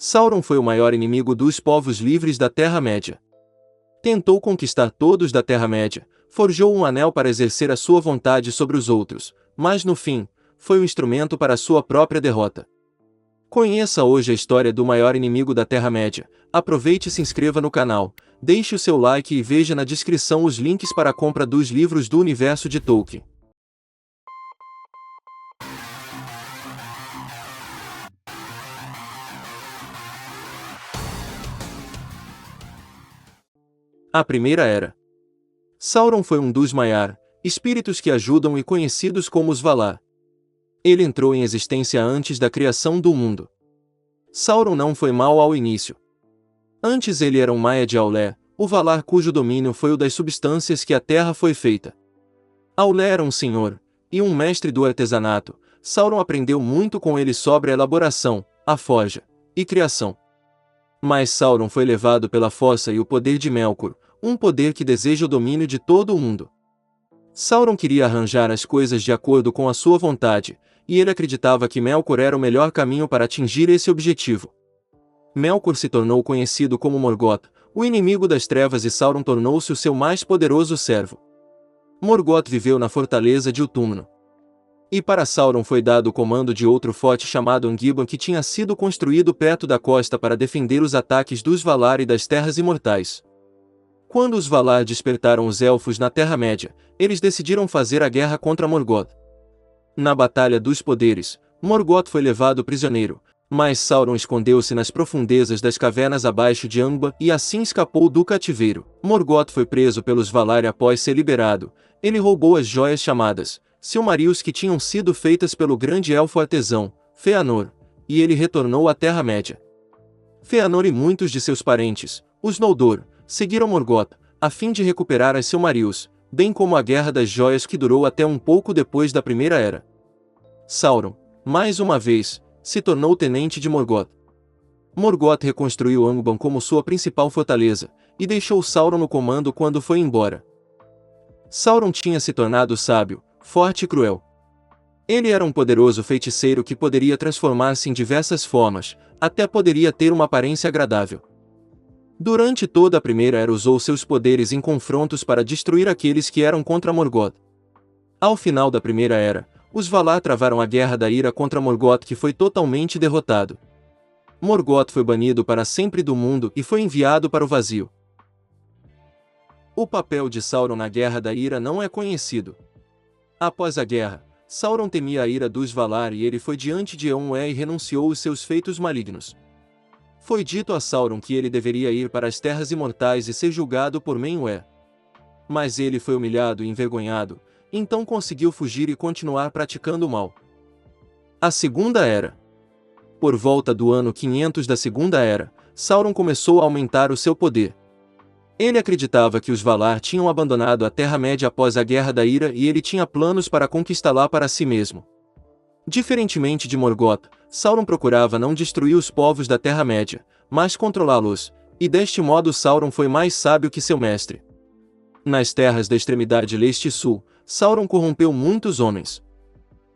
Sauron foi o maior inimigo dos povos livres da Terra-média. Tentou conquistar todos da Terra-média, forjou um anel para exercer a sua vontade sobre os outros, mas no fim, foi um instrumento para a sua própria derrota. Conheça hoje a história do maior inimigo da Terra-média. Aproveite e se inscreva no canal, deixe o seu like e veja na descrição os links para a compra dos livros do universo de Tolkien. A Primeira Era. Sauron foi um dos Maiar, espíritos que ajudam e conhecidos como os Valar. Ele entrou em existência antes da criação do mundo. Sauron não foi mau ao início. Antes ele era um Maia de Aulé, o Valar cujo domínio foi o das substâncias que a terra foi feita. Aulé era um senhor, e um mestre do artesanato. Sauron aprendeu muito com ele sobre a elaboração, a forja, e criação. Mas Sauron foi levado pela força e o poder de Melkor, um poder que deseja o domínio de todo o mundo. Sauron queria arranjar as coisas de acordo com a sua vontade, e ele acreditava que Melkor era o melhor caminho para atingir esse objetivo. Melkor se tornou conhecido como Morgoth, o inimigo das trevas, e Sauron tornou-se o seu mais poderoso servo. Morgoth viveu na fortaleza de Utumno. E para Sauron foi dado o comando de outro forte chamado Angband, que tinha sido construído perto da costa para defender os ataques dos Valar e das Terras Imortais. Quando os Valar despertaram os Elfos na Terra-média, eles decidiram fazer a guerra contra Morgoth. Na Batalha dos Poderes, Morgoth foi levado prisioneiro, mas Sauron escondeu-se nas profundezas das cavernas abaixo de Angband e assim escapou do cativeiro. Morgoth foi preso pelos Valar e após ser liberado, ele roubou as joias chamadas Silmarils que tinham sido feitas pelo grande elfo artesão, Fëanor, e ele retornou à Terra-média. Fëanor e muitos de seus parentes, os Noldor, seguiram Morgoth, a fim de recuperar as Silmarils, bem como a Guerra das Joias que durou até um pouco depois da Primeira Era. Sauron, mais uma vez, se tornou tenente de Morgoth. Morgoth reconstruiu Angband como sua principal fortaleza, e deixou Sauron no comando quando foi embora. Sauron tinha se tornado sábio, forte e cruel. Ele era um poderoso feiticeiro que poderia transformar-se em diversas formas, até poderia ter uma aparência agradável. Durante toda a Primeira Era usou seus poderes em confrontos para destruir aqueles que eram contra Morgoth. Ao final da Primeira Era, os Valar travaram a Guerra da Ira contra Morgoth, que foi totalmente derrotado. Morgoth foi banido para sempre do mundo e foi enviado para o vazio. O papel de Sauron na Guerra da Ira não é conhecido. Após a guerra, Sauron temia a ira dos Valar e ele foi diante de Eonwë e renunciou os seus feitos malignos. Foi dito a Sauron que ele deveria ir para as Terras Imortais e ser julgado por Menwë. Mas ele foi humilhado e envergonhado, então conseguiu fugir e continuar praticando o mal. A Segunda Era. Por volta do ano 500 da Segunda Era, Sauron começou a aumentar o seu poder. Ele acreditava que os Valar tinham abandonado a Terra-média após a Guerra da Ira e ele tinha planos para conquistá-la para si mesmo. Diferentemente de Morgoth, Sauron procurava não destruir os povos da Terra-média, mas controlá-los, e deste modo Sauron foi mais sábio que seu mestre. Nas terras da extremidade leste e sul, Sauron corrompeu muitos homens.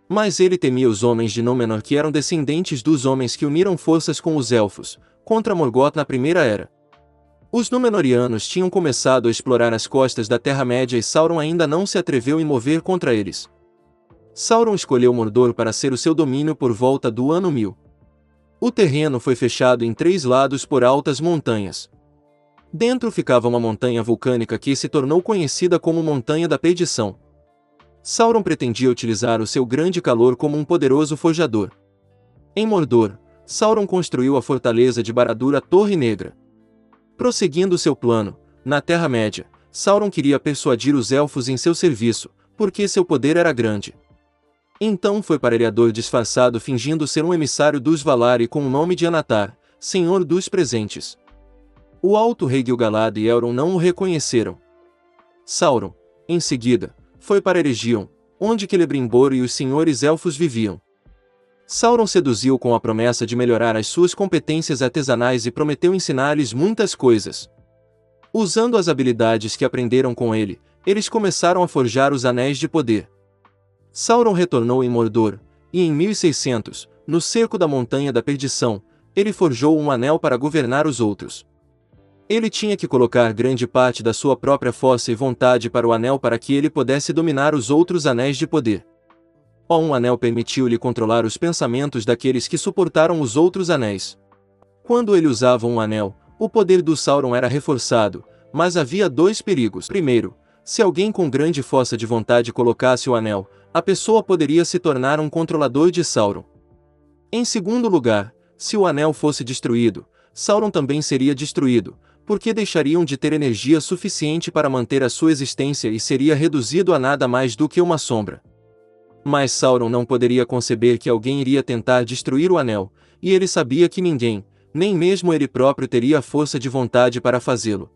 Mas ele temia os homens de Númenor, que eram descendentes dos homens que uniram forças com os Elfos, contra Morgoth na Primeira Era. Os Númenóreanos tinham começado a explorar as costas da Terra-média e Sauron ainda não se atreveu em mover contra eles. Sauron escolheu Mordor para ser o seu domínio por volta do ano 1000. O terreno foi fechado em 3 lados por altas montanhas. Dentro ficava uma montanha vulcânica que se tornou conhecida como Montanha da Perdição. Sauron pretendia utilizar o seu grande calor como um poderoso forjador. Em Mordor, Sauron construiu a fortaleza de Barad-dûr, a Torre Negra. Prosseguindo seu plano, na Terra-média, Sauron queria persuadir os Elfos em seu serviço, porque seu poder era grande. Então foi para Eriador disfarçado fingindo ser um emissário dos Valar e com o nome de Anatar, Senhor dos Presentes. O Alto Rei Gil-galad e Elrond não o reconheceram. Sauron, em seguida, foi para Eregion, onde Celebrimbor e os senhores elfos viviam. Sauron seduziu com a promessa de melhorar as suas competências artesanais e prometeu ensinar-lhes muitas coisas. Usando as habilidades que aprenderam com ele, eles começaram a forjar os Anéis de Poder. Sauron retornou em Mordor, e em 1600, no cerco da Montanha da Perdição, Ele forjou um anel para governar os outros. Ele tinha que colocar grande parte da sua própria força e vontade para o anel para que ele pudesse dominar os outros anéis de poder. Um anel permitiu-lhe controlar os pensamentos daqueles que suportaram os outros anéis. Quando ele usava um anel, o poder do Sauron era reforçado, mas havia dois perigos. Primeiro, se alguém com grande força de vontade colocasse o anel, a pessoa poderia se tornar um controlador de Sauron. Em segundo lugar, se o anel fosse destruído, Sauron também seria destruído, porque deixariam de ter energia suficiente para manter a sua existência e seria reduzido a nada mais do que uma sombra. Mas Sauron não poderia conceber que alguém iria tentar destruir o anel, e ele sabia que ninguém, nem mesmo ele próprio, teria a força de vontade para fazê-lo.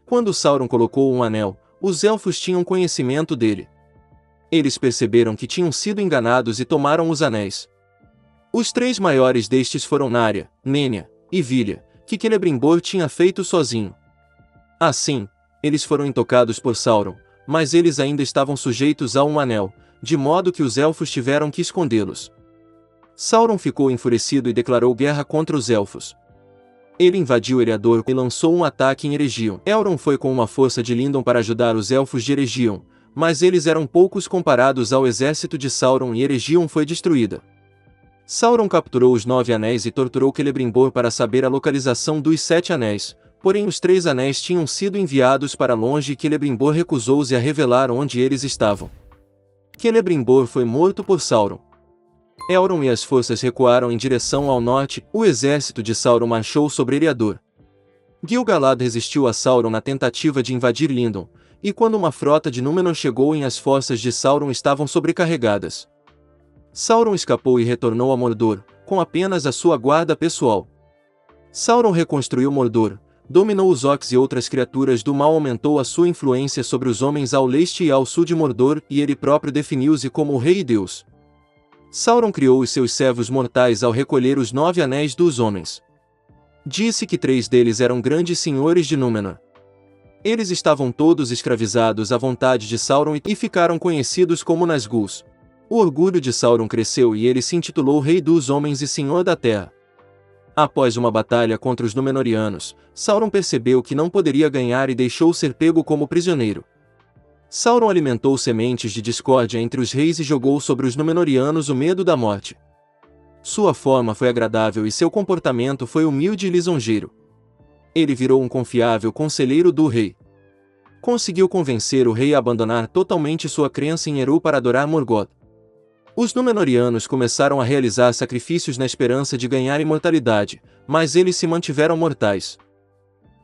Quando Sauron colocou um anel, os elfos tinham conhecimento dele. Eles perceberam que tinham sido enganados e tomaram os anéis. Os três maiores destes foram Narya, Nenya e Vilya, que Celebrimbor tinha feito sozinho. Assim, eles foram intocados por Sauron, mas eles ainda estavam sujeitos a um anel, de modo que os elfos tiveram que escondê-los. Sauron ficou enfurecido e declarou guerra contra os elfos. Ele invadiu Eriador e lançou um ataque em Eregion. Elrond foi com uma força de Lindon para ajudar os elfos de Eregion, mas eles eram poucos comparados ao exército de Sauron e Eregion foi destruída. Sauron capturou os 9 anéis e torturou Celebrimbor para saber a localização dos 7 anéis, porém os 3 anéis tinham sido enviados para longe e Celebrimbor recusou-se a revelar onde eles estavam. Celebrimbor foi morto por Sauron. Elrond e as forças recuaram em direção ao norte, o exército de Sauron marchou sobre Eriador. Gil-galad resistiu a Sauron na tentativa de invadir Lindon, e quando uma frota de Númenor chegou as forças de Sauron estavam sobrecarregadas. Sauron escapou e retornou a Mordor, com apenas a sua guarda pessoal. Sauron reconstruiu Mordor, dominou os orcs e outras criaturas do mal, aumentou a sua influência sobre os homens ao leste e ao sul de Mordor e ele próprio definiu-se como o Rei e Deus. Sauron criou os seus servos mortais ao recolher os 9 anéis dos homens. Disse que 3 deles eram grandes senhores de Númenor. Eles estavam todos escravizados à vontade de Sauron e ficaram conhecidos como Nazgûls. O orgulho de Sauron cresceu e ele se intitulou Rei dos Homens e Senhor da Terra. Após uma batalha contra os Númenóreanos, Sauron percebeu que não poderia ganhar e deixou ser pego como prisioneiro. Sauron alimentou sementes de discórdia entre os reis e jogou sobre os Númenóreanos o medo da morte. Sua forma foi agradável e seu comportamento foi humilde e lisonjeiro. Ele virou um confiável conselheiro do rei. Conseguiu convencer o rei a abandonar totalmente sua crença em Eru para adorar Morgoth. Os Númenóreanos começaram a realizar sacrifícios na esperança de ganhar imortalidade, mas eles se mantiveram mortais.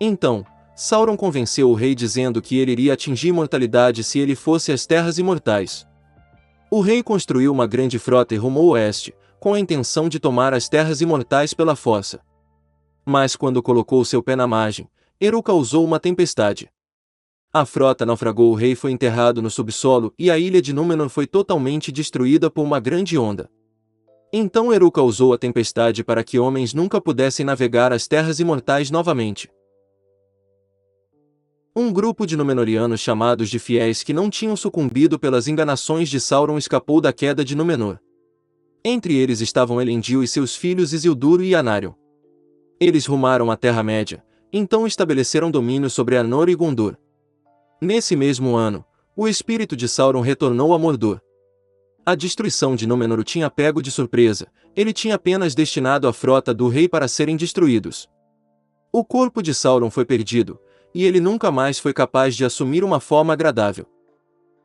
Então, Sauron convenceu o rei dizendo que ele iria atingir imortalidade se ele fosse às Terras Imortais. O rei construiu uma grande frota e rumou oeste, com a intenção de tomar as Terras Imortais pela força. Mas quando colocou seu pé na margem, Eru causou uma tempestade. A frota naufragou, o rei foi enterrado no subsolo e a ilha de Númenor foi totalmente destruída por uma grande onda. Então Eru causou a tempestade para que homens nunca pudessem navegar as Terras Imortais novamente. Um grupo de Númenóreanos chamados de fiéis que não tinham sucumbido pelas enganações de Sauron escapou da queda de Númenor. Entre eles estavam Elendil e seus filhos Isildur e Anarion. Eles rumaram à Terra-média, então estabeleceram domínio sobre Arnor e Gondor. Nesse mesmo ano, o espírito de Sauron retornou a Mordor. A destruição de Númenor o tinha pego de surpresa, ele tinha apenas destinado a frota do rei para serem destruídos. O corpo de Sauron foi perdido, e ele nunca mais foi capaz de assumir uma forma agradável.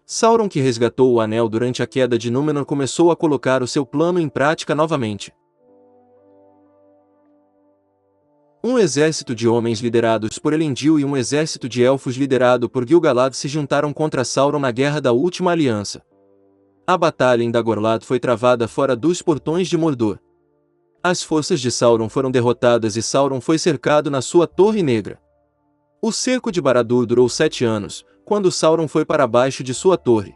Sauron, que resgatou o anel durante a queda de Númenor, começou a colocar o seu plano em prática novamente. Um exército de homens liderados por Elendil e um exército de elfos liderado por Gil-galad se juntaram contra Sauron na Guerra da Última Aliança. A batalha em Dagorlad foi travada fora dos portões de Mordor. As forças de Sauron foram derrotadas e Sauron foi cercado na sua Torre Negra. O cerco de Barad-dûr durou 7 anos, quando Sauron foi para baixo de sua torre.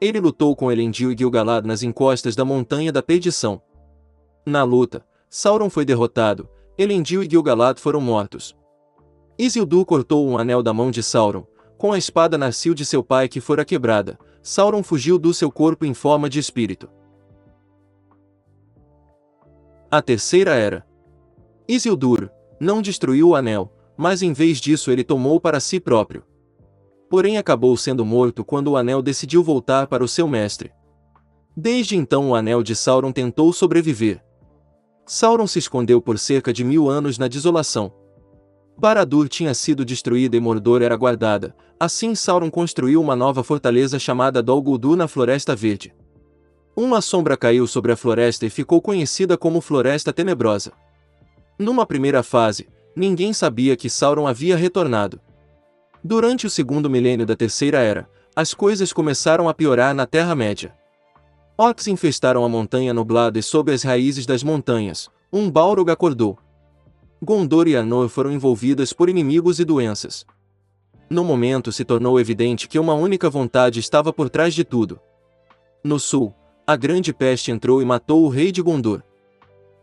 Ele lutou com Elendil e Gil-galad nas encostas da Montanha da Perdição. Na luta, Sauron foi derrotado, Elendil e Gil-galad foram mortos. Isildur cortou um anel da mão de Sauron, com a espada Narsil de seu pai que fora quebrada. Sauron fugiu do seu corpo em forma de espírito. A Terceira Era. Isildur não destruiu o anel, mas em vez disso ele tomou para si próprio. Porém acabou sendo morto quando o anel decidiu voltar para o seu mestre. Desde então o anel de Sauron tentou sobreviver. Sauron se escondeu por cerca de 1000 anos na desolação. Barad-dûr tinha sido destruída e Mordor era guardada, assim Sauron construiu uma nova fortaleza chamada Dol Guldur na Floresta Verde. Uma sombra caiu sobre a floresta e ficou conhecida como Floresta Tenebrosa. Numa primeira fase, ninguém sabia que Sauron havia retornado. Durante o segundo milênio da Terceira Era, as coisas começaram a piorar na Terra-média. Orcs infestaram a Montanha Nublada e sob as raízes das montanhas, um Balrog acordou. Gondor e Arnor foram envolvidas por inimigos e doenças. No momento se tornou evidente que uma única vontade estava por trás de tudo. No sul, a grande peste entrou e matou o rei de Gondor.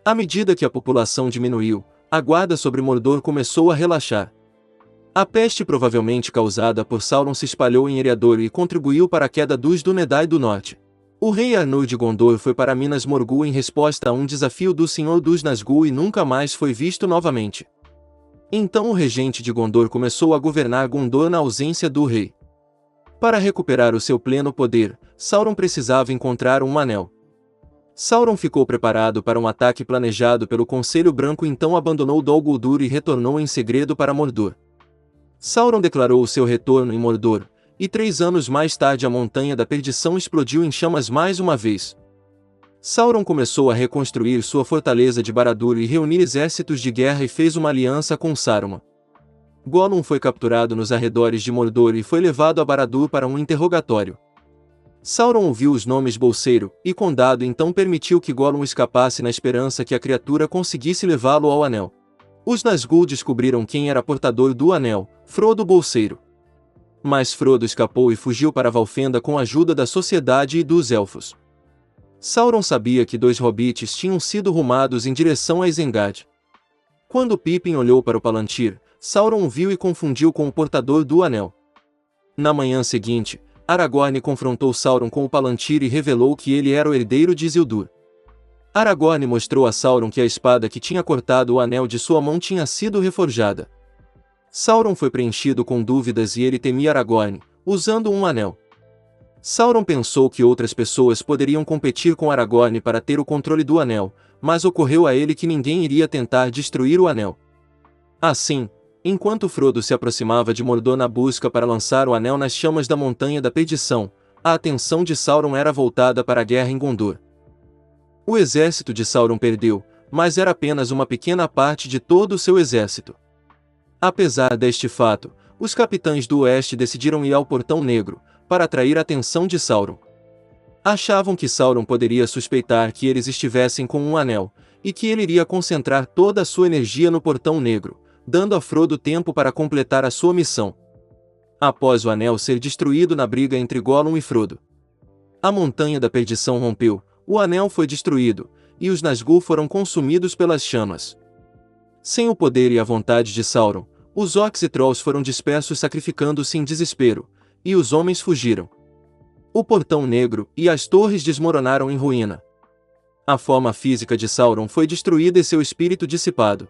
À medida que a população diminuiu, a guarda sobre Mordor começou a relaxar. A peste provavelmente causada por Sauron se espalhou em Eriador e contribuiu para a queda dos Dúnedain do Norte. O rei Arnor de Gondor foi para Minas Morgul em resposta a um desafio do Senhor dos Nazgûl e nunca mais foi visto novamente. Então o regente de Gondor começou a governar Gondor na ausência do rei. Para recuperar o seu pleno poder, Sauron precisava encontrar um anel. Sauron ficou preparado para um ataque planejado pelo Conselho Branco, então abandonou Dol Guldur e retornou em segredo para Mordor. Sauron declarou o seu retorno em Mordor, e 3 anos mais tarde a Montanha da Perdição explodiu em chamas mais uma vez. Sauron começou a reconstruir sua fortaleza de Barad-dûr e reunir exércitos de guerra e fez uma aliança com Saruman. Gollum foi capturado nos arredores de Mordor e foi levado a Barad-dûr para um interrogatório. Sauron ouviu os nomes Bolseiro e Condado, então permitiu que Gollum escapasse na esperança que a criatura conseguisse levá-lo ao Anel. Os Nazgûl descobriram quem era portador do Anel, Frodo Bolseiro. Mas Frodo escapou e fugiu para Valfenda com a ajuda da Sociedade e dos Elfos. Sauron sabia que 2 hobbits tinham sido rumados em direção a Isengard. Quando Pippin olhou para o Palantir, Sauron o viu e confundiu com o portador do Anel. Na manhã seguinte, Aragorn confrontou Sauron com o Palantir e revelou que ele era o herdeiro de Isildur. Aragorn mostrou a Sauron que a espada que tinha cortado o anel de sua mão tinha sido reforjada. Sauron foi preenchido com dúvidas e ele temia Aragorn, usando um anel. Sauron pensou que outras pessoas poderiam competir com Aragorn para ter o controle do anel, mas ocorreu a ele que ninguém iria tentar destruir o anel. Assim, enquanto Frodo se aproximava de Mordor na busca para lançar o anel nas chamas da Montanha da Perdição, a atenção de Sauron era voltada para a guerra em Gondor. O exército de Sauron perdeu, mas era apenas uma pequena parte de todo o seu exército. Apesar deste fato, os capitães do Oeste decidiram ir ao Portão Negro, para atrair a atenção de Sauron. Achavam que Sauron poderia suspeitar que eles estivessem com um anel, e que ele iria concentrar toda a sua energia no Portão Negro, dando a Frodo tempo para completar a sua missão. Após o anel ser destruído na briga entre Gollum e Frodo, a Montanha da Perdição rompeu, o anel foi destruído, e os Nazgûl foram consumidos pelas chamas. Sem o poder e a vontade de Sauron, os orcs e trolls foram dispersos sacrificando-se em desespero, e os homens fugiram. O Portão Negro e as torres desmoronaram em ruína. A forma física de Sauron foi destruída e seu espírito dissipado.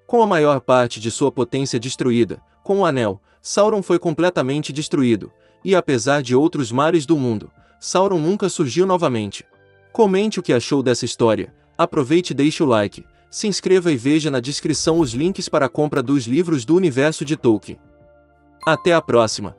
Com a maior parte de sua potência destruída, com o anel, Sauron foi completamente destruído, e apesar de outros mares do mundo, Sauron nunca surgiu novamente. Comente o que achou dessa história, aproveite e deixe o like, se inscreva e veja na descrição os links para a compra dos livros do universo de Tolkien. Até a próxima!